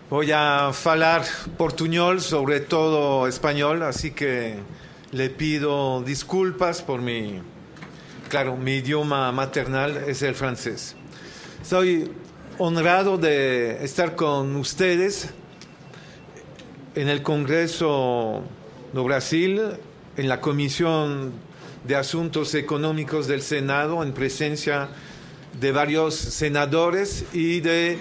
Voy a falar portuñol, sobre todo español, así que le pido disculpas por claro, mi idioma maternal es el francés. Soy honrado de estar con ustedes en el Congreso de Brasil, en la Comisión de Asuntos Económicos del Senado, en presencia de varios senadores y de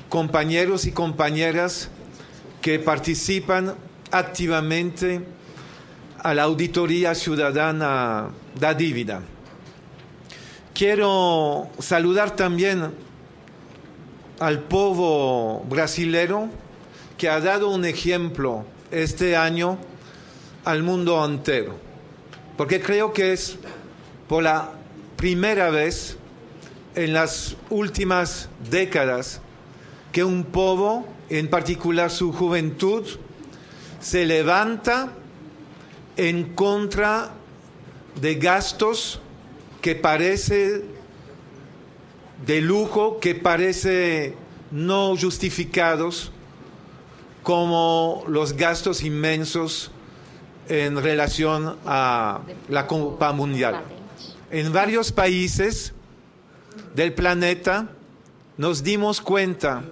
compañeros y compañeras que participan activamente a la auditoría ciudadana da dívida. Quiero saludar también al pueblo brasilero que ha dado un ejemplo este año al mundo entero, porque creo que es por la primera vez en las últimas décadas que un pueblo, en particular su juventud, se levanta en contra de gastos que parece de lujo, que parece no justificados, como los gastos inmensos en relación a la Copa Mundial. En varios países del planeta nos dimos cuenta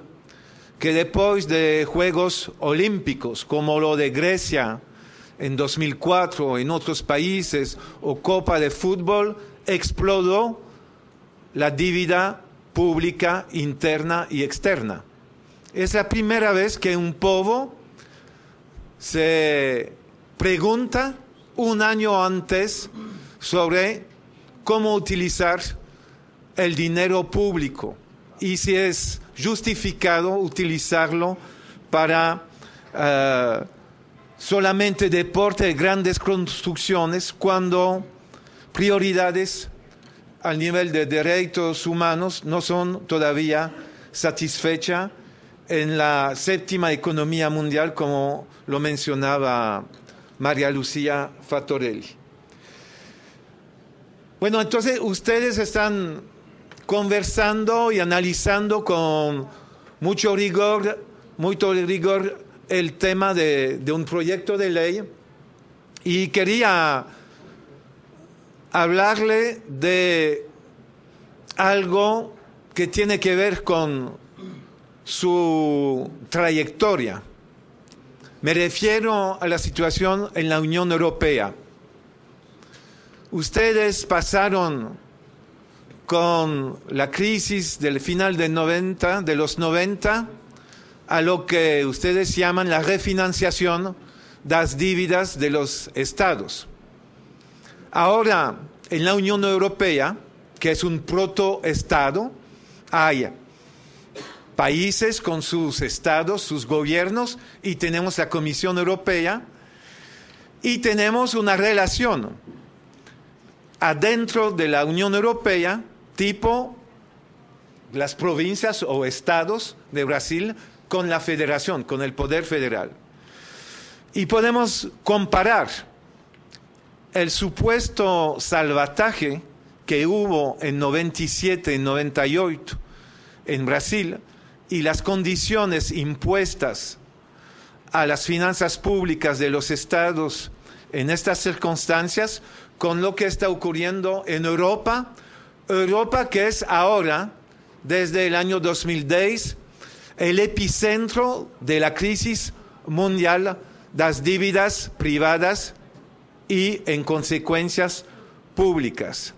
que después de Juegos Olímpicos, como lo de Grecia en 2004, en otros países, o Copa de Fútbol, explotó la deuda pública interna y externa. Es la primera vez que un pueblo se pregunta un año antes sobre cómo utilizar el dinero público y si es justificado utilizarlo para solamente deporte de grandes construcciones, cuando prioridades al nivel de derechos humanos no son todavía satisfechas en la séptima economía mundial, como lo mencionaba María Lucía Fattorelli. Bueno, entonces ustedes están conversando y analizando con mucho rigor el tema de un proyecto de ley, y quería hablarle de algo que tiene que ver con su trayectoria. Me refiero a la situación en la Unión Europea. Ustedes pasaron con la crisis del final de los 90 a lo que ustedes llaman la refinanciación de las dívidas de los estados. Ahora, en la Unión Europea, que es un protoestado, hay países con sus estados, sus gobiernos, y tenemos la Comisión Europea, y tenemos una relación adentro de la Unión Europea, tipo las provincias o estados de Brasil con la federación, con el poder federal. Y podemos comparar el supuesto salvataje que hubo en 97, en 98 en Brasil, y las condiciones impuestas a las finanzas públicas de los estados en estas circunstancias, con lo que está ocurriendo en Europa, que es ahora, desde el año 2010, el epicentro de la crisis mundial de las dívidas privadas y, en consecuencias, públicas.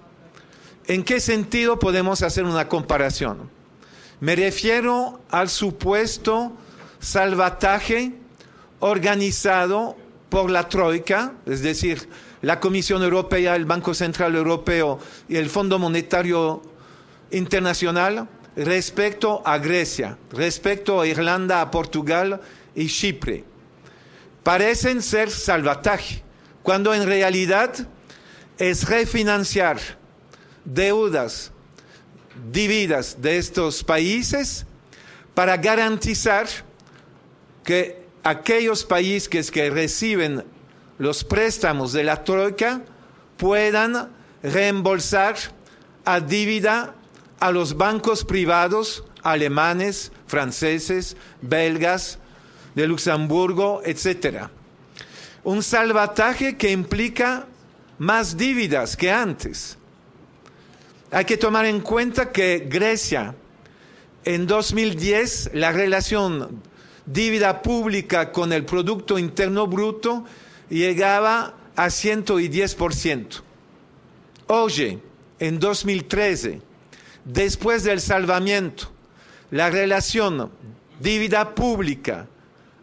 ¿En qué sentido podemos hacer una comparación? Me refiero al supuesto salvataje organizado por la Troika, es decir, la Comisión Europea, el Banco Central Europeo y el Fondo Monetario Internacional, respecto a Grecia, respecto a Irlanda, a Portugal y Chipre. Parecen ser salvataje, cuando en realidad es refinanciar deudas divididas de estos países para garantizar que aquellos países que reciben los préstamos de la Troika puedan reembolsar a dívida a los bancos privados alemanes, franceses, belgas, de Luxemburgo, etc. Un salvataje que implica más dívidas que antes. Hay que tomar en cuenta que Grecia, en 2010, la relación dívida pública con el Producto Interno Bruto llegaba a 110%. Hoy, en 2013, después del salvamiento, la relación dívida pública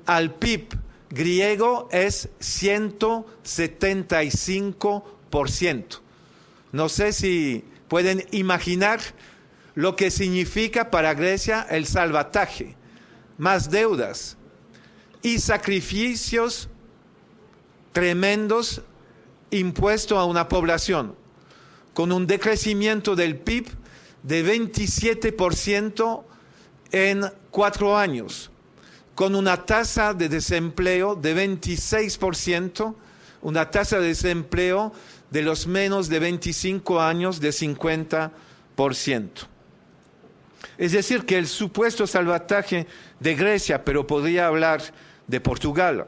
al PIB griego es 175%. No sé si pueden imaginar lo que significa para Grecia el salvataje, más deudas y sacrificios tremendos impuestos a una población, con un decrecimiento del PIB de 27% en 4 años, con una tasa de desempleo de 26%, una tasa de desempleo de los menos de 25 años de 50%. Es decir, que el supuesto salvataje de Grecia, pero podría hablar de Portugal,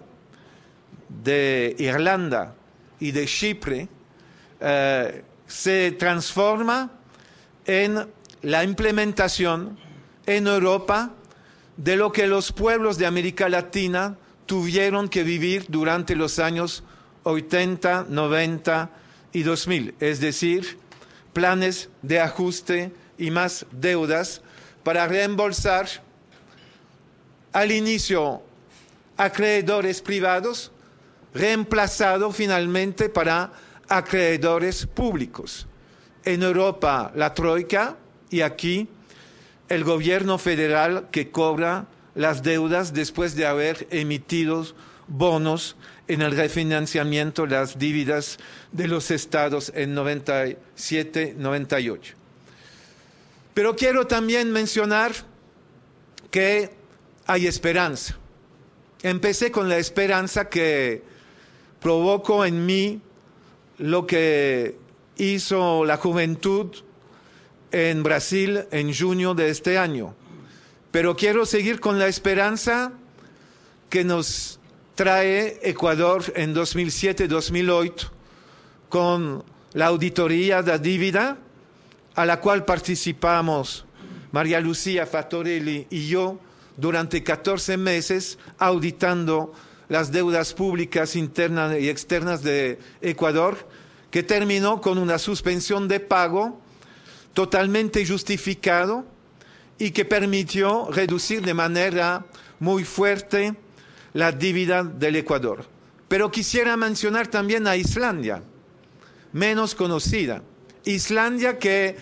de Irlanda y de Chipre, se transforma en la implementación en Europa de lo que los pueblos de América Latina tuvieron que vivir durante los años 80, 90 y 2000, es decir, planes de ajuste y más deudas para reembolsar al inicio acreedores privados, reemplazado finalmente para acreedores públicos. En Europa la Troika y aquí el gobierno federal que cobra las deudas después de haber emitido bonos en el refinanciamiento de las dívidas de los estados en 97-98. Pero quiero también mencionar que hay esperanza. Empecé con la esperanza que provocó en mí lo que hizo la juventud en Brasil en junio de este año. Pero quiero seguir con la esperanza que nos trae Ecuador en 2007-2008 con la auditoría de dívida a la cual participamos María Lucía Fattorelli y yo durante 14 meses auditando las deudas públicas internas y externas de Ecuador, que terminó con una suspensión de pago totalmente justificado y que permitió reducir de manera muy fuerte la dívida del Ecuador. Pero quisiera mencionar también a Islandia, menos conocida. Islandia, que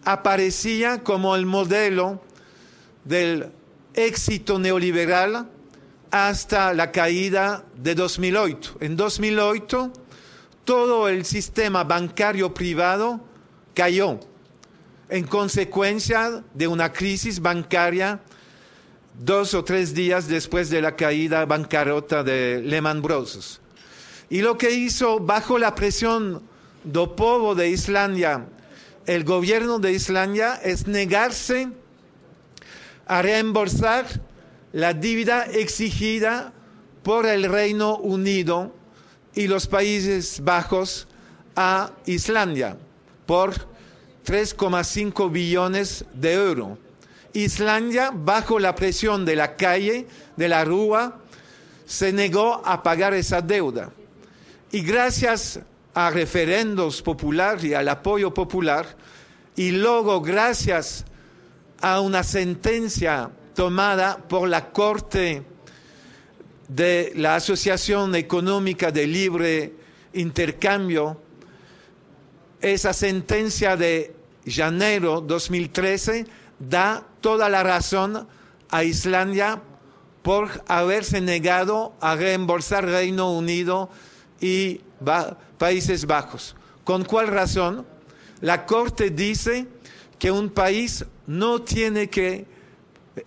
aparecía como el modelo del éxito neoliberal hasta la caída de 2008. En 2008, todo el sistema bancario privado cayó en consecuencia de una crisis bancaria 2 o 3 días después de la caída bancarrota de Lehman Brothers. Y lo que hizo bajo la presión del pueblo de Islandia, el gobierno de Islandia, es negarse a reembolsar la deuda exigida por el Reino Unido y los Países Bajos a Islandia por 3,5 billones de euros. Islandia, bajo la presión de la calle, de la rúa, se negó a pagar esa deuda. Y gracias a referendos populares y al apoyo popular, y luego gracias a una sentencia tomada por la Corte de la Asociación Económica de Libre Intercambio, esa sentencia de enero 2013 da toda la razón a Islandia por haberse negado a reembolsar Reino Unido y Países Bajos. ¿Con cuál razón? La Corte dice que un país no tiene que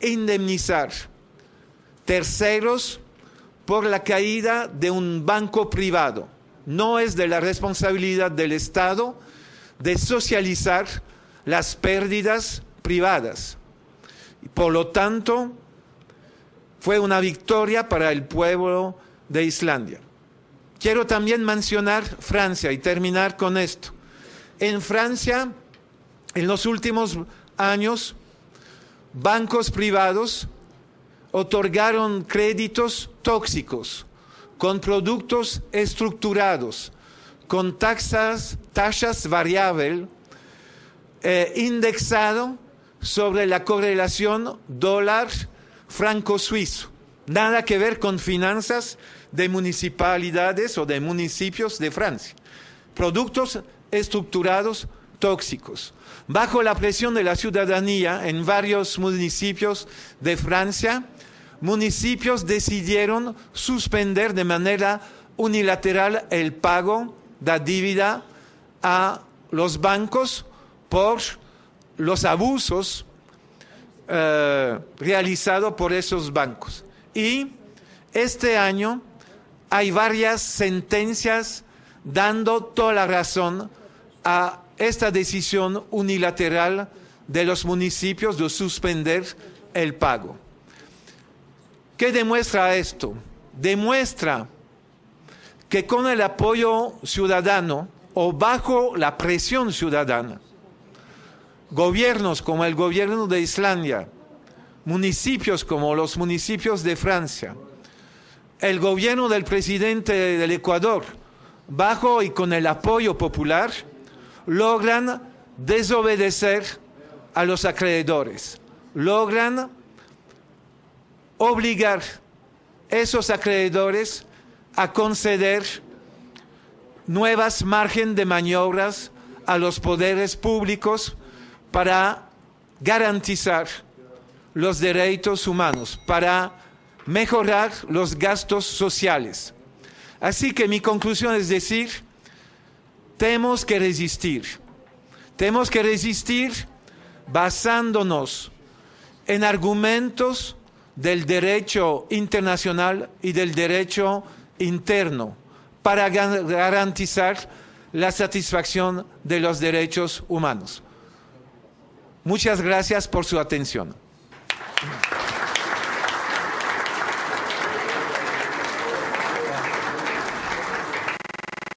indemnizar terceros por la caída de un banco privado. No es de la responsabilidad del Estado de socializar las pérdidas privadas. Por lo tanto, Fue una victoria para el pueblo de Islandia. Quiero también mencionar Francia y terminar con esto. En Francia, en los últimos años, bancos privados otorgaron créditos tóxicos con productos estructurados, con tasas variables, indexado sobre la correlación dólar-franco suizo. Nada que ver con finanzas de municipalidades o de municipios de Francia. Productos estructurados tóxicos. Bajo la presión de la ciudadanía en varios municipios de Francia, municipios decidieron suspender de manera unilateral el pago de deuda a los bancos por los abusos realizados por esos bancos. Y este año hay varias sentencias dando toda la razón a esta decisión unilateral de los municipios de suspender el pago. ¿Qué demuestra esto? Demuestra que con el apoyo ciudadano o bajo la presión ciudadana, gobiernos como el gobierno de Islandia, municipios como los municipios de Francia, el gobierno del presidente del Ecuador, bajo y con el apoyo popular, logran desobedecer a los acreedores, logran obligar a esos acreedores a conceder nuevas margen de maniobras a los poderes públicos para garantizar los derechos humanos, para mejorar los gastos sociales. Así que mi conclusión es decir, tenemos que resistir basándonos en argumentos del derecho internacional y del derecho interno para garantizar la satisfacción de los derechos humanos. Muchas gracias por su atención.